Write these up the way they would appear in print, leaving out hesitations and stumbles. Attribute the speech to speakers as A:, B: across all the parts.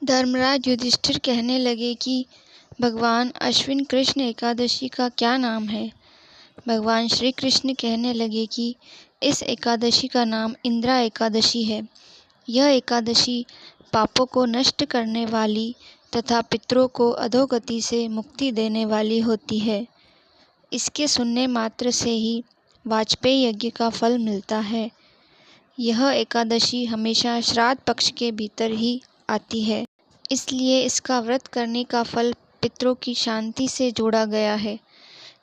A: धर्मराज युधिष्ठिर कहने लगे कि भगवान अश्विन कृष्ण एकादशी का क्या नाम है। भगवान श्री कृष्ण कहने लगे कि इस एकादशी का नाम इंद्रा एकादशी है। यह एकादशी पापों को नष्ट करने वाली तथा पितरों को अधोगति से मुक्ति देने वाली होती है। इसके सुनने मात्र से ही वाजपेयी यज्ञ का फल मिलता है। यह एकादशी हमेशा श्राद्ध पक्ष के भीतर ही आती है, इसलिए इसका व्रत करने का फल पितरों की शांति से जोड़ा गया है।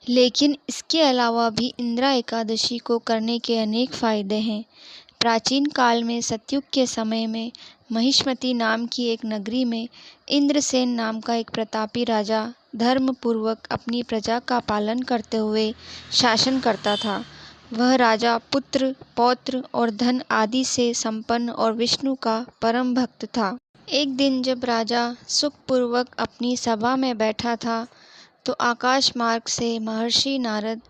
A: लेकिन इसके अलावा भी इंद्रा एकादशी को करने के अनेक फायदे हैं। प्राचीन काल में सतयुग के समय में महिष्मती नाम की एक नगरी में इंद्रसेन नाम का एक प्रतापी राजा धर्मपूर्वक अपनी प्रजा का पालन करते हुए शासन करता था। वह राजा पुत्र, पौत्र और धन आदि से संपन्न और विष्णु का परम भक्त था। एक दिन जब राजा सुखपूर्वक अपनी सभा में बैठा था तो आकाश मार्ग से महर्षि नारद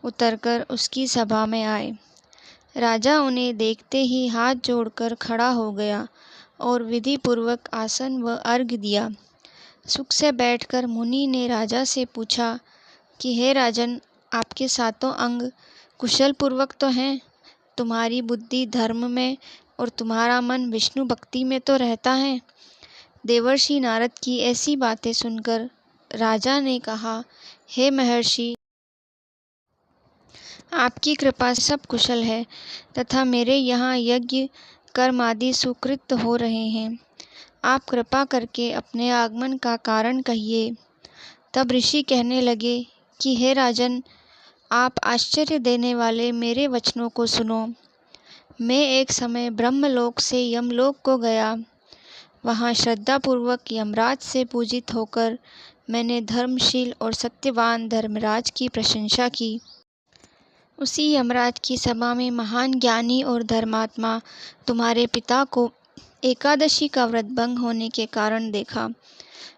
A: उतरकर उसकी सभा में आए। राजा उन्हें देखते ही हाथ जोड़कर खड़ा हो गया और विधि पूर्वक आसन व अर्घ्य दिया। सुख से बैठकर मुनि ने राजा से पूछा कि हे राजन, आपके सातों अंग कुशल पूर्वक तो हैं? तुम्हारी बुद्धि धर्म में और तुम्हारा मन विष्णु भक्ति में तो रहता है। देवर्षि नारद की ऐसी बातें सुनकर राजा ने कहा, हे महर्षि, आपकी कृपा से सब कुशल है तथा मेरे यहाँ यज्ञ कर्म आदि सुकृत हो रहे हैं। आप कृपा करके अपने आगमन का कारण कहिए। तब ऋषि कहने लगे कि हे राजन, आप आश्चर्य देने वाले मेरे वचनों को सुनो। मैं एक समय ब्रह्मलोक से यमलोक को गया। वहाँ श्रद्धापूर्वक यमराज से पूजित होकर मैंने धर्मशील और सत्यवान धर्मराज की प्रशंसा की। उसी यमराज की सभा में महान ज्ञानी और धर्मात्मा तुम्हारे पिता को एकादशी का व्रत भंग होने के कारण देखा।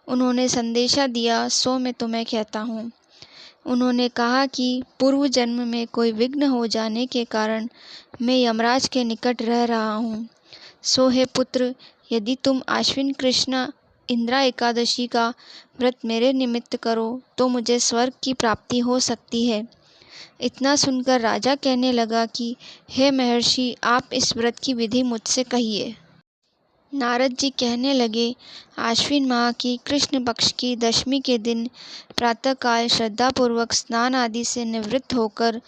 A: उन्होंने संदेशा दिया, सो मैं तुम्हें कहता हूँ। उन्होंने कहा कि पूर्व जन्म में कोई विघ्न हो जाने के कारण मैं यमराज के निकट रह रहा हूँ। सो हे पुत्र, यदि तुम आश्विन कृष्ण इंद्रा एकादशी का व्रत मेरे निमित्त करो तो मुझे स्वर्ग की प्राप्ति हो सकती है। इतना सुनकर राजा कहने लगा कि हे महर्षि, आप इस व्रत की विधि मुझसे कहिए। नारद जी कहने लगे, आश्विन माह की कृष्ण पक्ष की दशमी के दिन प्रातःकाल श्रद्धापूर्वक स्नान आदि से निवृत्त होकर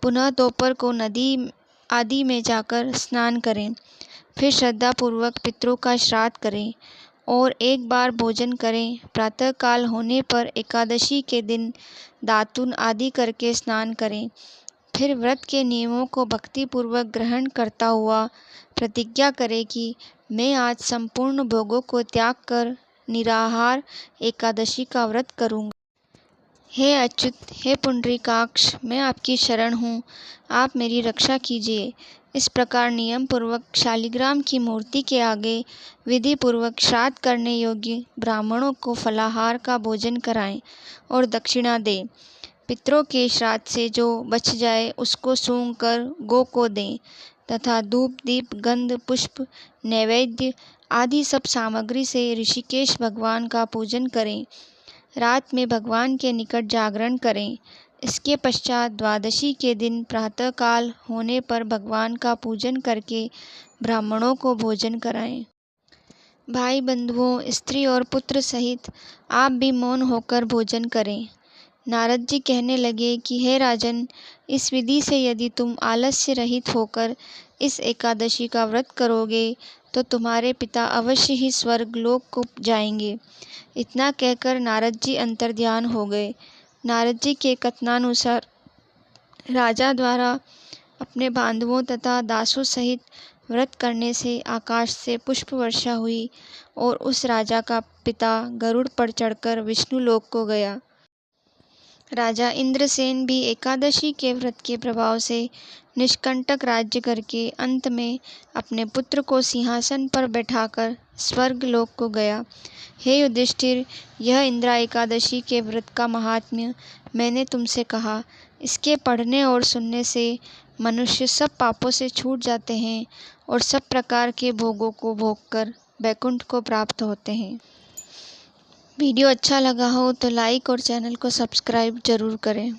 A: पुनः दोपहर को नदी आदि में जाकर स्नान करें। फिर श्रद्धापूर्वक पितरों का श्राद्ध करें और एक बार भोजन करें। प्रातःकाल होने पर एकादशी के दिन दातुन आदि करके स्नान करें। फिर व्रत के नियमों को भक्तिपूर्वक ग्रहण करता हुआ प्रतिज्ञा करें कि मैं आज संपूर्ण भोगों को त्याग कर निराहार एकादशी का व्रत करूँगा। हे अच्युत, हे पुंडरीकाक्ष, मैं आपकी शरण हूँ, आप मेरी रक्षा कीजिए। इस प्रकार नियम पूर्वक शालिग्राम की मूर्ति के आगे विधि पूर्वक श्राद्ध करने योग्य ब्राह्मणों को फलाहार का भोजन कराएं और दक्षिणा दें। पितरों के श्राद्ध से जो बच जाए उसको सूंघ कर गौ को दें तथा धूप, दीप, गंध, पुष्प, नैवेद्य आदि सब सामग्री से ऋषिकेश भगवान का पूजन करें। रात में भगवान के निकट जागरण करें। इसके पश्चात द्वादशी के दिन प्रातःकाल होने पर भगवान का पूजन करके ब्राह्मणों को भोजन कराएं। भाई बंधुओं, स्त्री और पुत्र सहित आप भी मौन होकर भोजन करें। नारद जी कहने लगे कि हे राजन, इस विधि से यदि तुम आलस्य रहित होकर इस एकादशी का व्रत करोगे तो तुम्हारे पिता अवश्य ही स्वर्ग लोक को जाएंगे। इतना कहकर नारद जी अंतर्ध्यान हो गए। नारद जी के कथनानुसार राजा द्वारा अपने बांधवों तथा दासों सहित व्रत करने से आकाश से पुष्प वर्षा हुई और उस राजा का पिता गरुड़ पर चढ़कर विष्णु लोक को गया। राजा इंद्रसेन भी एकादशी के व्रत के प्रभाव से निष्कंटक राज्य करके अंत में अपने पुत्र को सिंहासन पर बैठाकर स्वर्ग लोक को गया। हे युधिष्ठिर, यह इंद्रा एकादशी के व्रत का महात्म्य मैंने तुमसे कहा। इसके पढ़ने और सुनने से मनुष्य सब पापों से छूट जाते हैं और सब प्रकार के भोगों को भोगकर वैकुंठ को प्राप्त होते हैं। वीडियो अच्छा लगा हो तो लाइक और चैनल को सब्सक्राइब जरूर करें।